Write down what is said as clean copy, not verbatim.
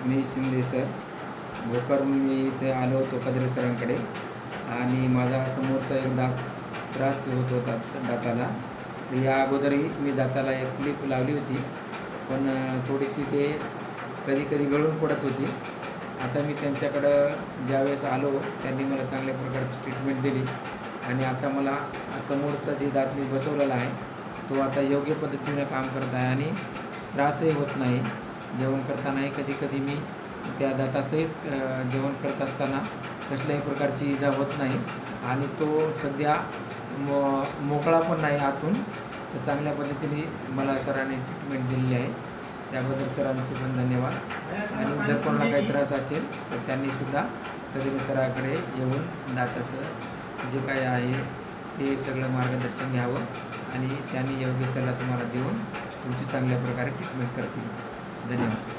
मी Shinde sir Bhokar. मी इथे आलो होतो कदरे सरांकडे आणि माझा समोरचा एक दात त्रास होत होता दाताला. या अगोदरही मी दाताला एक क्लिप लावली होती, पण थोडीशी ते कधी कधी गळून पडत होती. आता मी त्यांच्याकडं ज्यावेळेस आलो त्यांनी मला चांगल्या प्रकारची ट्रीटमेंट दिली आणि आता मला समोरचा जे दात मी बसवलेला आहे तो आता योग्य पद्धतीनं काम करत आहे आणि त्रासही होत नाही. जेवण करतानाही कधी कधी मी त्या दातासहित जेवण करत असताना कसल्याही प्रकारची इजा होत नाही आणि तो सध्या मोकळा पण नाही आतून. तर चांगल्या पद्धतीने मला सरांनी ट्रीटमेंट दिलेली आहे, त्याबद्दल सरांचे पण धन्यवाद. आणि जर कोणाला काही त्रास असेल तर त्यांनीसुद्धा कधी सराकडे येऊन दाताचं जे काय आहे ते सगळं मार्गदर्शन घ्यावं आणि त्यांनी योग्य सल्ला तुम्हाला देऊन तुमची चांगल्या प्रकारे ट्रीटमेंट करतील. धन्यवाद.